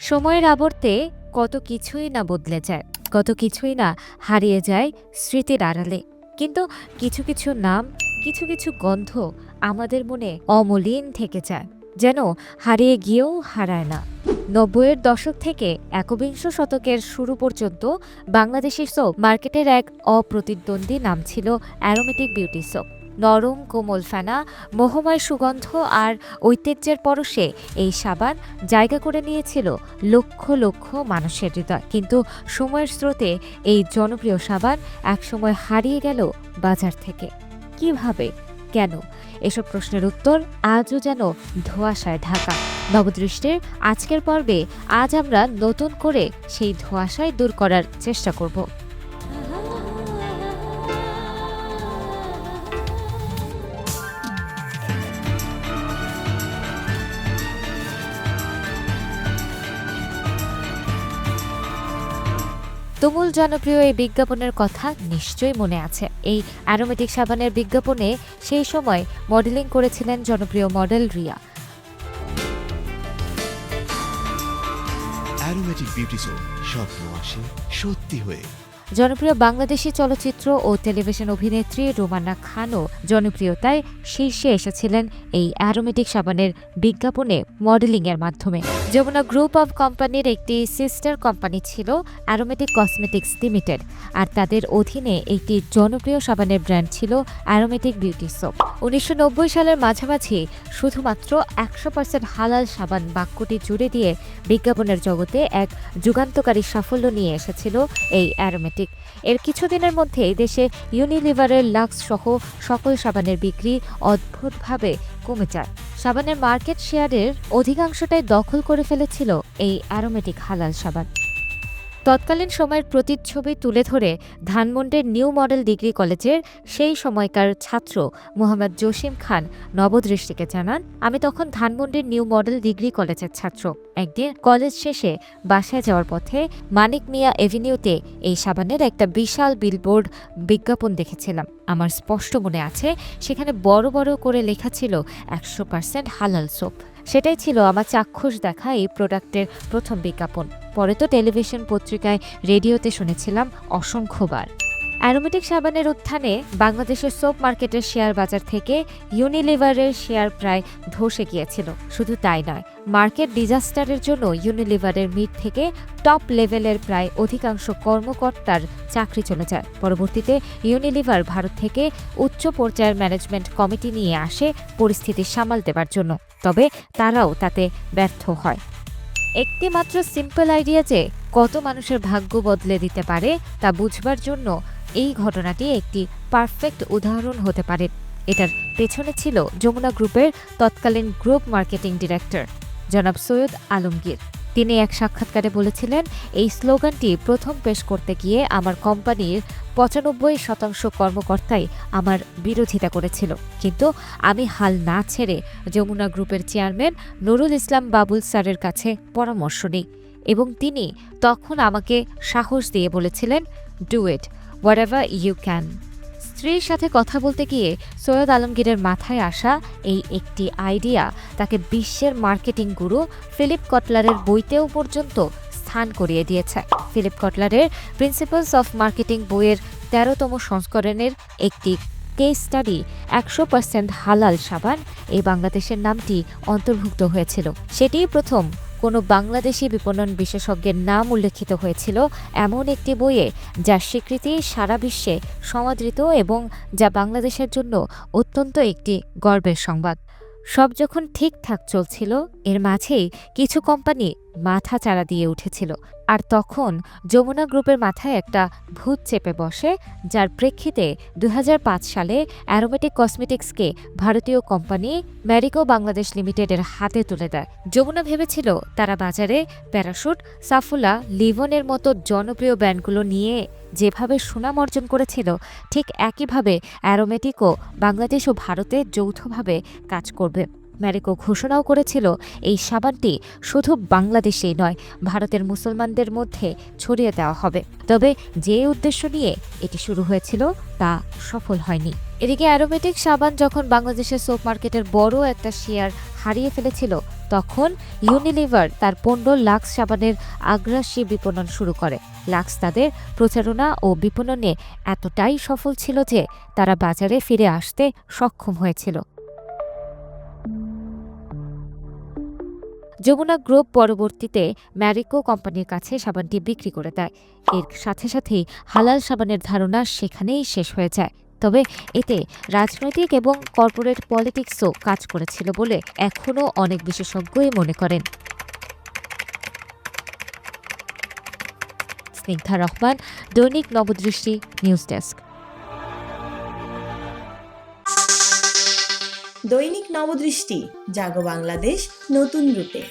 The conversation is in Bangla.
সময়ের আবর্তে কত কিছুই না বদলে যায়, কত কিছুই না হারিয়ে যায় স্মৃতির আড়ালে। কিন্তু কিছু কিছু নাম, কিছু কিছু গন্ধ আমাদের মনে অমলিন থেকে যায়, যেন হারিয়ে গিয়েও হারায় না। ৯০-এর দশক থেকে একবিংশ শতকের শুরু পর্যন্ত বাংলাদেশি সোপ মার্কেটের এক অপ্রতিদ্বন্দ্বী নাম ছিল অ্যারোমেটিক বিউটি সোপ। নরম কোমল ফেনা, মোহময় সুগন্ধ আর ঐতিহ্যের পরশে এই সাবান জায়গা করে নিয়েছিল লক্ষ লক্ষ মানুষের হৃদয়। কিন্তু সময়ের স্রোতে এই জনপ্রিয় সাবান একসময় হারিয়ে গেল বাজার থেকে। কিভাবে, কেন? এসব প্রশ্নের উত্তর আজও যেন ধোঁয়াশায় ঢাকা। নবদৃষ্টির আজকের পর্বে আজ আমরা নতুন করে সেই ধোঁয়াশায় দূর করার চেষ্টা করব। তুমুল জনপ্রিয় এই বিজ্ঞাপনের কথা নিশ্চয়ই মনে আছে। এই অ্যারোমেটিক সাবানের বিজ্ঞাপনে সেই সময় মডেলিং করেছিলেন জনপ্রিয় model Riya. Aromatic beauty soap, স্বপ্ন আসে সত্যি হয়ে। জনপ্রিয় বাংলাদেশি চলচ্চিত্র ও টেলিভিশন অভিনেত্রী রুমান্না খানও জনপ্রিয়তায় শীর্ষে এসেছিলেন এই অ্যারোমেটিক সাবানের বিজ্ঞাপনে মডেলিংয়ের মাধ্যমে। যমুনা গ্রুপ অব কোম্পানির একটি সিস্টার কোম্পানি ছিল অ্যারোমেটিক কসমেটিক্স লিমিটেড, আর তাদের অধীনে একটি জনপ্রিয় সাবানের ব্র্যান্ড ছিল অ্যারোমেটিক বিউটি সোপ। ১৯৯০ সালের মাঝামাঝি শুধুমাত্র ১০০% হালাল সাবান বাক্যটি জুড়ে দিয়ে বিজ্ঞাপনের জগতে এক যুগান্তকারী সাফল্য নিয়ে এসেছিল এই অ্যারোমেটিক। এর কিছুদিনের মধ্যেই দেশে ইউনিলিভারের লাক্স সহ সকল সাবানের বিক্রি অদ্ভুতভাবে কমে যায়। সাবানের মার্কেট শেয়ারের অধিকাংশটাই দখল করে ফেলেছিল এই অ্যারোমেটিক হালাল সাবান। তৎকালীন সময়ের প্রতিচ্ছবি তুলে ধরে ধানমন্ডির নিউ মডেল ডিগ্রি কলেজের সেই সময়কার ছাত্র মোহাম্মদ জসিম খান নবদৃষ্টিকে জানান, আমি তখন ধানমন্ডির নিউ মডেল ডিগ্রি কলেজের ছাত্র। একদিন কলেজ শেষে বাসায় যাওয়ার পথে মানিক মিয়া এভিনিউতে এই সাবানের একটা বিশাল বিলবোর্ড বিজ্ঞাপন দেখেছিলাম। আমার স্পষ্ট মনে আছে, সেখানে বড় বড় করে লেখা ছিল ১০০% হালাল সোপ। সেটাই ছিল আমার চাক্ষুষ দেখা এই প্রোডাক্টের প্রথম বিজ্ঞাপন। পরে তো টেলিভিশন, পত্রিকায়, রেডিওতে শুনেছিলাম অসংখ্যবার। অ্যারোমেটিক সাবানের উত্থানে বাংলাদেশের সোপ মার্কেটের শেয়ার বাজার থেকে ইউনিলিভারের শেয়ার প্রায় ধসে গিয়েছিল। শুধু তাই নয়, মার্কেট ডিজাস্টারের জন্য ইউনিলিভারের মিড থেকে টপ লেভেলের প্রায় অধিকাংশ কর্মকর্তার চাকরি চলে যায়। পরবর্তীতে ইউনিলিভার ভারত থেকে উচ্চ পর্যায়ের ম্যানেজমেন্ট কমিটি নিয়ে আসে পরিস্থিতি সামাল দেবার জন্য, তবে তারাও তাতে ব্যর্থ হয়। একটি মাত্র সিম্পল আইডিয়া যে কত মানুষের ভাগ্য বদলে দিতে পারে তা বুঝবার জন্য এই ঘটনাটি একটি পারফেক্ট উদাহরণ হতে পারে। এটার পেছনে ছিল যমুনা গ্রুপের তৎকালীন গ্রুপ মার্কেটিং ডিরেক্টর জনাব সৈয়দ আলমগীর। তিনি এক সাক্ষাৎকারে বলেছিলেন, এই স্লোগানটি প্রথম পেশ করতে গিয়ে আমার কোম্পানির ৯৫% কর্মকর্তাই আমার বিরোধিতা করেছিল, কিন্তু আমি হাল না ছেড়ে যমুনা গ্রুপের চেয়ারম্যান নুরুল ইসলাম বাবুল স্যারের কাছে পরামর্শ নিই এবং তিনি তখন আমাকে সাহস দিয়ে বলেছিলেন, do it, whatever you can. স্ত্রীর সাথে কথা বলতে গিয়ে সৈয়দ আলমগীরের মাথায় আসা এই একটি আইডিয়া তাকে বিশ্বের মার্কেটিং গুরু ফিলিপ কটলারের বইতেও পর্যন্ত স্থান করিয়ে দিয়েছে। ফিলিপ কটলারের প্রিন্সিপালস অফ মার্কেটিং বইয়ের ১৩তম সংস্করণের একটি কেস স্টাডি ১০০% হালাল সাবান এই বাংলাদেশের নামটি অন্তর্ভুক্ত হয়েছিল। সেটিই প্রথম কোনো বাংলাদেশি বিপণন বিশেষজ্ঞের নাম উল্লেখিত হয়েছিল এমন একটি বইয়ে, যার স্বীকৃতি সারা বিশ্বে সমাদৃত এবং যা বাংলাদেশের জন্য অত্যন্ত একটি গর্বের সংবাদ। সব যখন ঠিকঠাক চলছিল, এর মাঝেই কিছু কোম্পানি মাথা চাড়া দিয়ে উঠেছিল, আর তখন যমুনা গ্রুপের মাথায় একটা ভূত চেপে বসে, যার প্রেক্ষিতে ২০০৫ সালে অ্যারোমেটিক কসমেটিক্সকে ভারতীয় কোম্পানি ম্যারিকো বাংলাদেশ লিমিটেডের হাতে তুলে দেয়। যমুনা ভেবেছিল তারা বাজারে প্যারাশুট, সাফুলা, লিভনের মতো জনপ্রিয় ব্র্যান্ডগুলো নিয়ে যেভাবে সুনাম অর্জন করেছিল, ঠিক একইভাবে অ্যারোমেটিকও বাংলাদেশ ও ভারতে যৌথভাবে কাজ করবে। ম্যারিকো ঘোষণাও করেছিল এই সাবানটি শুধু বাংলাদেশেই নয়, ভারতের মুসলমানদের মধ্যে ছড়িয়ে দেওয়া হবে। তবে যে উদ্দেশ্য নিয়ে এটি শুরু হয়েছিল তা সফল হয়নি। এদিকে অ্যারোমেটিক সাবান যখন বাংলাদেশের সোপ মার্কেটের বড় একটা শেয়ার হারিয়ে ফেলেছিল, তখন ইউনিলিভার তার পণ্য লাক্স সাবানের আগ্রাসী বিপণন শুরু করে। লাক্স তাদের প্রচারণা ও বিপণনে এতটাই সফল ছিল যে তারা বাজারে ফিরে আসতে সক্ষম হয়েছিল। যমুনা গ্রুপ পরবর্তীতে ম্যারিকো কোম্পানির কাছে সাবানটি বিক্রি করে দেয়। এর সাথে সাথেই হালাল সাবানের ধারণা সেখানেই শেষ হয়ে যায়। তবে এতে রাজনৈতিক এবং কর্পোরেট পলিটিক্সও কাজ করেছিল বলে এখনও অনেক বিশেষজ্ঞই মনে করেন। স্নিগ্ধা রহমান, দৈনিক নবদৃষ্টি, নিউজ ডেস্ক। দৈনিক নবদৃষ্টি, জাগো বাংলাদেশ নতুন রূপে।